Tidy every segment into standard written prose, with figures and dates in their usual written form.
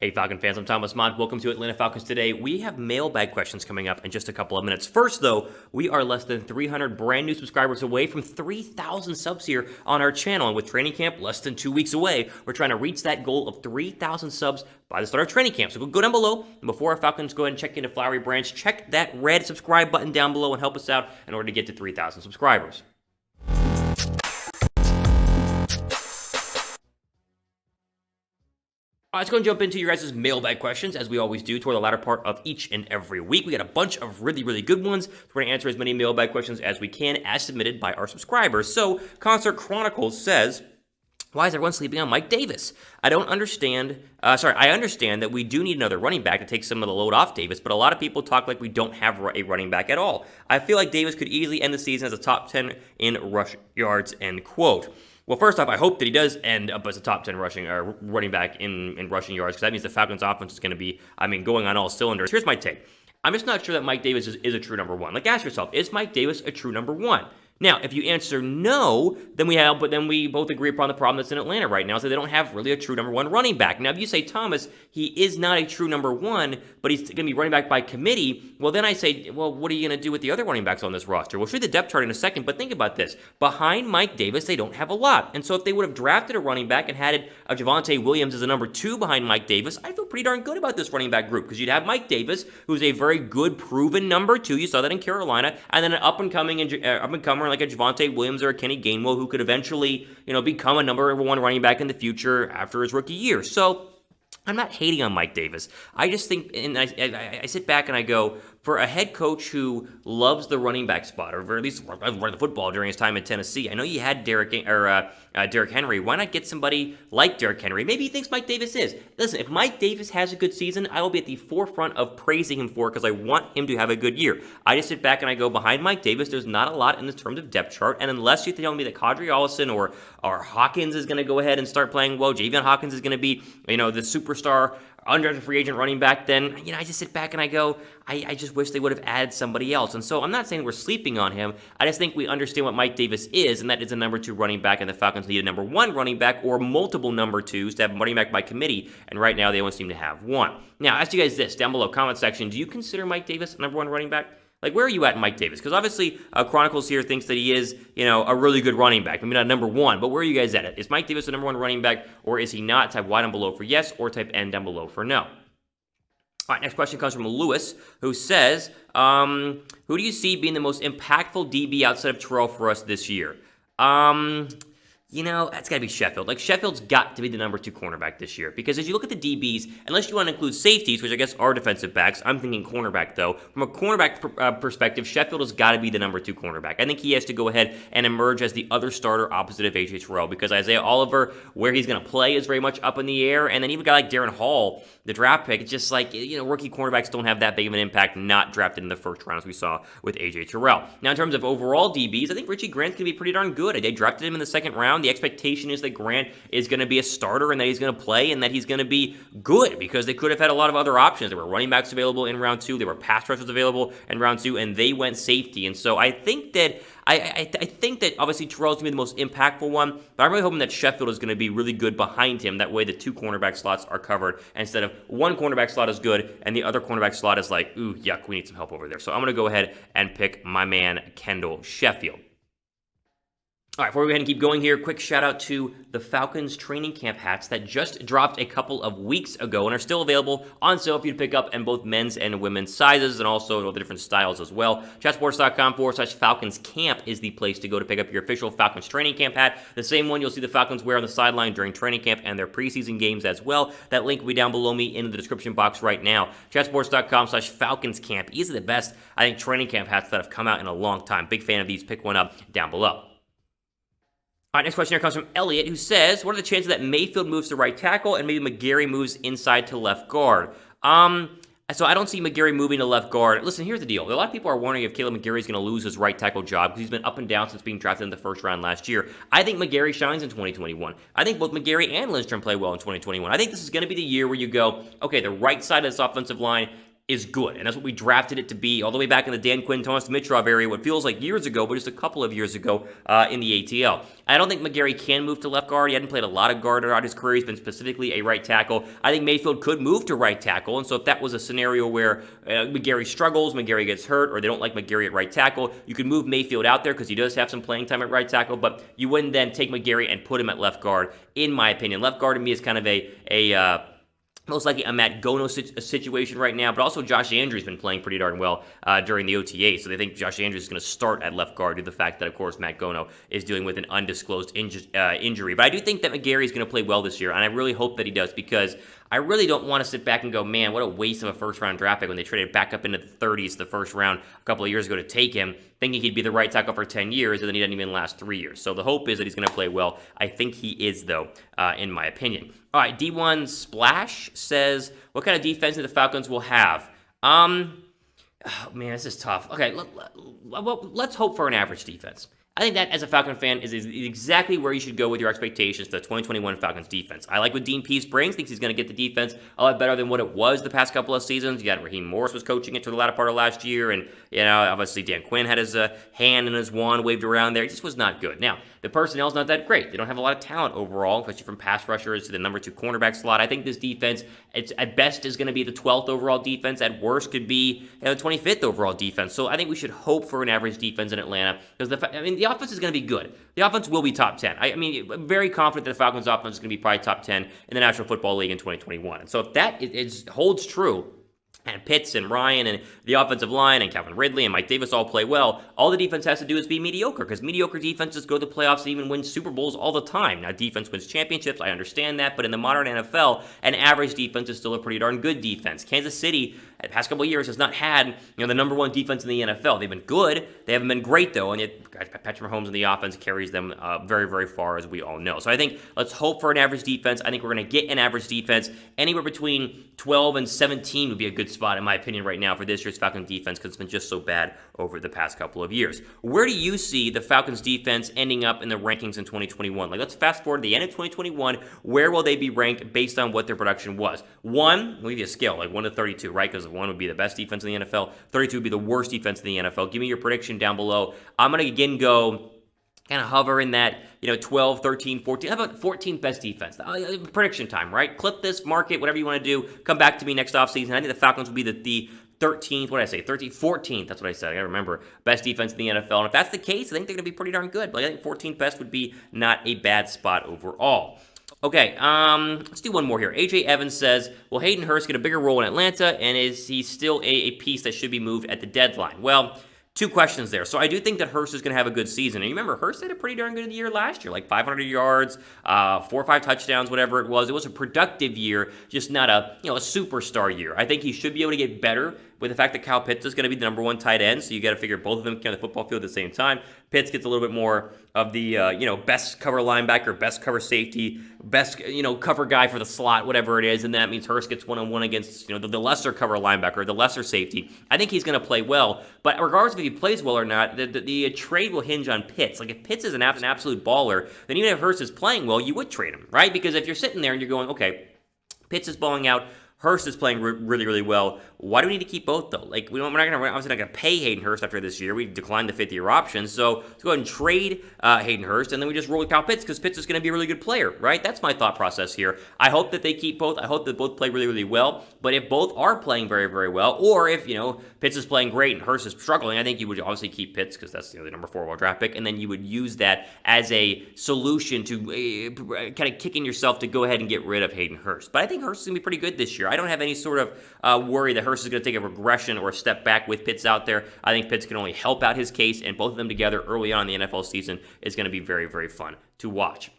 Hey Falcon fans, I'm Thomas Mott. Welcome to Atlanta Falcons Today. We have mailbag questions coming up in just a couple of minutes. First, though, we are less than 300 brand new subscribers away from 3,000 subs here on our channel. And with training camp less than 2 weeks away, we're trying to reach that goal of 3,000 subs by the start of training camp. So go down below. And before our Falcons go ahead and check into Flowery Branch, check that red subscribe button down below and help us out in order to get to 3,000 subscribers. All right, let's go and jump into your guys' mailbag questions, as we always do, toward the latter part of each and every week. We got a bunch of really good ones. So we're going to answer as many mailbag questions as we can, as submitted by our subscribers. So, Concert Chronicles says, why is everyone sleeping on Mike Davis? I understand that we do need another running back to take some of the load off Davis, but a lot of people talk like we don't have a running back at all. I feel like Davis could easily end the season as a top 10 in rush yards, end quote. Well, first off, I hope that he does end up as a top 10 running back in rushing yards, because that means the Falcons' offense is going to be, going on all cylinders. Here's my take. I'm just not sure that Mike Davis is a true number one. Like, ask yourself, is Mike Davis a true number one? Now, if you answer no, then we both agree upon the problem that's in Atlanta right now, so they don't have really a true number one running back. Now, if you say, Thomas, he is not a true number one, but he's going to be running back by committee, well, then I say, well, what are you going to do with the other running backs on this roster? We'll show you the depth chart in a second, but think about this. Behind Mike Davis, they don't have a lot. And so if they would have drafted a running back and had Javonte Williams as a number two behind Mike Davis, I feel pretty darn good about this running back group, because you'd have Mike Davis, who's a very good, proven number two. You saw that in Carolina, and then an up-and-comer like a Javonte Williams or a Kenny Gainwell, who could eventually, become a number one running back in the future after his rookie year. So I'm not hating on Mike Davis. I just think, and I sit back and I go, for a head coach who loves the running back spot, or at least run the football during his time in Tennessee, I know you had Derrick Henry. Why not get somebody like Derrick Henry? Maybe he thinks Mike Davis is. Listen, if Mike Davis has a good season, I will be at the forefront of praising him for it, because I want him to have a good year. I just sit back and I go, behind Mike Davis, there's not a lot in the terms of depth chart, and unless you tell me that Kadri Allison or Hawkins is going to go ahead and start playing well, Javion Hawkins is going to be, the superstar undrafted free agent running back, then, I just sit back and I go, I just wish they would have added somebody else. And so I'm not saying we're sleeping on him. I just think we understand what Mike Davis is, and that is a number two running back, and the Falcons need a number one running back or multiple number twos to have a running back by committee, and right now they only seem to have one. Now, ask you guys this, down below, comment section, do you consider Mike Davis a number one running back? Like, where are you at in Mike Davis? Because obviously, Chronicles here thinks that he is, a really good running back. Maybe not number one, but where are you guys at it? Is Mike Davis a number one running back, or is he not? Type Y down below for yes, or type N down below for no. All right, next question comes from Lewis, who says, who do you see being the most impactful DB outside of Terrell for us this year? That's got to be Sheffield. Like, Sheffield's got to be the number two cornerback this year. Because as you look at the DBs, unless you want to include safeties, which I guess are defensive backs, I'm thinking cornerback, though. From a cornerback perspective, Sheffield has got to be the number two cornerback. I think he has to go ahead and emerge as the other starter opposite of AJ Terrell, because Isaiah Oliver, where he's going to play, is very much up in the air. And then even a guy like Darren Hall, the draft pick, it's just like, rookie cornerbacks don't have that big of an impact, not drafted in the first round, as we saw with AJ Terrell. Now, in terms of overall DBs, I think Richie Grant's going to be pretty darn good. They drafted him in the second round. The expectation is that Grant is going to be a starter and that he's going to play and that he's going to be good, because they could have had a lot of other options. There were running backs available in round two. There were pass rushers available in round two, and they went safety. And so I think that I think that obviously Terrell's going to be the most impactful one, but I'm really hoping that Sheffield is going to be really good behind him. That way the two cornerback slots are covered, instead of one cornerback slot is good and the other cornerback slot is like, ooh, yuck, we need some help over there. So I'm going to go ahead and pick my man Kendall Sheffield. All right, before we go ahead and keep going here, quick shout out to the Falcons training camp hats that just dropped a couple of weeks ago and are still available on sale for you to pick up in both men's and women's sizes, and also all the different styles as well. Chatsports.com/Falcons Camp is the place to go to pick up your official Falcons training camp hat. The same one you'll see the Falcons wear on the sideline during training camp and their preseason games as well. That link will be down below me in the description box right now. Chatsports.com/Falcons Camp. These are the best, I think, training camp hats that have come out in a long time. Big fan of these. Pick one up down below. All right, next question here comes from Elliot, who says, what are the chances that Mayfield moves to right tackle and maybe McGary moves inside to left guard? So I don't see McGary moving to left guard. Listen, here's the deal. A lot of people are wondering if Kaleb McGary is going to lose his right tackle job, because he's been up and down since being drafted in the first round last year. I think McGary shines in 2021. I think both McGary and Lindstrom play well in 2021. I think this is going to be the year where you go, okay, the right side of this offensive line is good, and that's what we drafted it to be all the way back in the Dan Quinn, Thomas Dimitrov area, what feels like years ago, but just a couple of years ago in the ATL. I don't think McGary can move to left guard. He hadn't played a lot of guard throughout his career. He's been specifically a right tackle. I think Mayfield could move to right tackle, and so if that was a scenario where McGary struggles, McGary gets hurt, or they don't like McGary at right tackle, you could move Mayfield out there because he does have some playing time at right tackle, but you wouldn't then take McGary and put him at left guard, in my opinion. Left guard to me is kind of a most likely a Matt Gono situation right now, but also Josh Andrews been playing pretty darn well during the OTA, so they think Josh Andrews is going to start at left guard due to the fact that, of course, Matt Gono is dealing with an undisclosed injury. But I do think that McGary is going to play well this year, and I really hope that he does, because I really don't want to sit back and go, man, what a waste of a first-round draft pick when they traded back up into the 30s the first round a couple of years ago to take him, thinking he'd be the right tackle for 10 years, and then he didn't even last 3 years. So the hope is that he's going to play well. I think he is, though, in my opinion. All right, D1 Splash says, what kind of defense do the Falcons will have? Oh, man, this is tough. Okay, let's hope for an average defense. I think that, as a Falcon fan, is exactly where you should go with your expectations for the 2021 Falcons defense. I like what Dean Pease brings. Thinks he's going to get the defense a lot better than what it was the past couple of seasons. You got Raheem Morris was coaching it to the latter part of last year, and obviously Dan Quinn had his hand and his wand waved around there. It just was not good. Now, the personnel's not that great. They don't have a lot of talent overall, especially from pass rushers to the number 2 cornerback slot. I think this defense, it's at best is going to be the 12th overall defense. At worst, could be the 25th overall defense. So I think we should hope for an average defense in Atlanta, because the offense is going to be good. The offense will be top 10. I'm very confident that the Falcons' offense is going to be probably top 10 in the National Football League in 2021. And so if that holds true, and Pitts and Ryan and the offensive line and Calvin Ridley and Mike Davis all play well, all the defense has to do is be mediocre, because mediocre defenses go to the playoffs and even win Super Bowls all the time. Now, defense wins championships, I understand that, but in the modern NFL, an average defense is still a pretty darn good defense. Kansas City, the past couple of years, has not had the number 1 defense in the NFL. They've been good. They haven't been great, though, and yet Patrick Mahomes in the offense carries them very, very far, as we all know. So I think let's hope for an average defense. I think we're going to get an average defense. Anywhere between 12 and 17 would be a good spot, in my opinion, right now for this year's Falcons defense, because it's been just so bad over the past couple of years. Where do you see the Falcons defense ending up in the rankings in 2021? Let's fast forward to the end of 2021. Where will they be ranked based on what their production was? 1, we'll give you a scale, 1 to 32, right? Because 1 would be the best defense in the NFL. 32 would be the worst defense in the NFL. Give me your prediction down below. I'm going to again go kind of hover in that 12, 13, 14. How about 14th best defense? Prediction time, right? Clip this, mark it, whatever you want to do. Come back to me next offseason. I think the Falcons will be the 13th, what did I say? 14th, that's what I said. I gotta remember. Best defense in the NFL. And if that's the case, I think they're going to be pretty darn good. But I think 14th best would be not a bad spot overall. Okay, let's do one more here. AJ Evans says, will Hayden Hurst get a bigger role in Atlanta, and is he still a piece that should be moved at the deadline? Well, 2 questions there. So I do think that Hurst is going to have a good season. And you remember, Hurst had a pretty darn good year last year, 500 yards, 4 or 5 touchdowns, whatever it was. It was a productive year, just not a superstar year. I think he should be able to get better with the fact that Kyle Pitts is going to be the number 1 tight end, so you got to figure both of them can on the football field at the same time. Pitts gets a little bit more of the best cover linebacker, best cover safety, best cover guy for the slot, whatever it is, and that means Hurst gets one-on-one against the lesser cover linebacker, the lesser safety. I think he's going to play well, but regardless if he plays well or not, the trade will hinge on Pitts. If Pitts is an absolute baller, then even if Hurst is playing well, you would trade him, right? Because if you're sitting there and you're going, okay, Pitts is balling out, Hurst is playing really, really well. Why do we need to keep both, though? We're obviously not going to pay Hayden Hurst after this year. We declined the 5th-year option. So let's go ahead and trade Hayden Hurst, and then we just roll with Kyle Pitts, because Pitts is going to be a really good player, right? That's my thought process here. I hope that they keep both. I hope that both play really, really well. But if both are playing very, very well, or if, Pitts is playing great and Hurst is struggling, I think you would obviously keep Pitts, because that's the number 4 overall draft pick, and then you would use that as a solution to kind of kicking yourself to go ahead and get rid of Hayden Hurst. But I think Hurst is going to be pretty good this year. I don't have any sort of worry that Hurst is going to take a regression or a step back with Pitts out there. I think Pitts can only help out his case, and both of them together early on in the NFL season is going to be very, very fun to watch.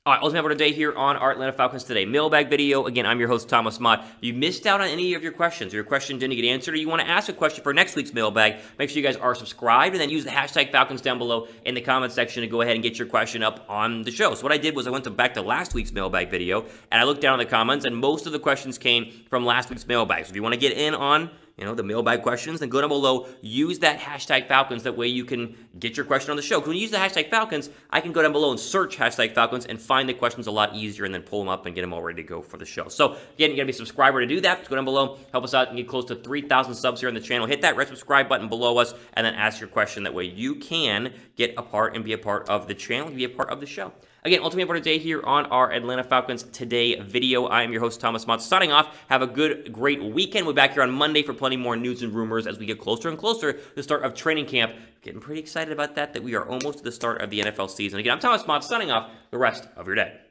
All right, ultimate for today here on our Atlanta Falcons Today Mailbag video. Again, I'm your host, Thomas Mott. If you missed out on any of your questions, or your question didn't get answered, or you want to ask a question for next week's mailbag, make sure you guys are subscribed, and then use the hashtag Falcons down below in the comment section to go ahead and get your question up on the show. So what I did was I went back to last week's mailbag video, and I looked down in the comments, and most of the questions came from last week's mailbag. So if you want to get in on the mailbag questions, then go down below, use that hashtag Falcons. That way you can get your question on the show. Because when you use the hashtag Falcons, I can go down below and search hashtag Falcons and find the questions a lot easier and then pull them up and get them all ready to go for the show. So again, you got to be a subscriber to do that. Just go down below, help us out, and get close to 3,000 subs here on the channel. Hit that red subscribe button below us and then ask your question. That way you can get a part and be a part of the channel and be a part of the show. Again, ultimately for today here on our Atlanta Falcons Today video. I am your host, Thomas Mott, signing off. Have a great weekend. We'll be back here on Monday for plenty more news and rumors as we get closer and closer to the start of training camp. Getting pretty excited about that we are almost to the start of the NFL season. Again, I'm Thomas Mott, signing off. The rest of your day.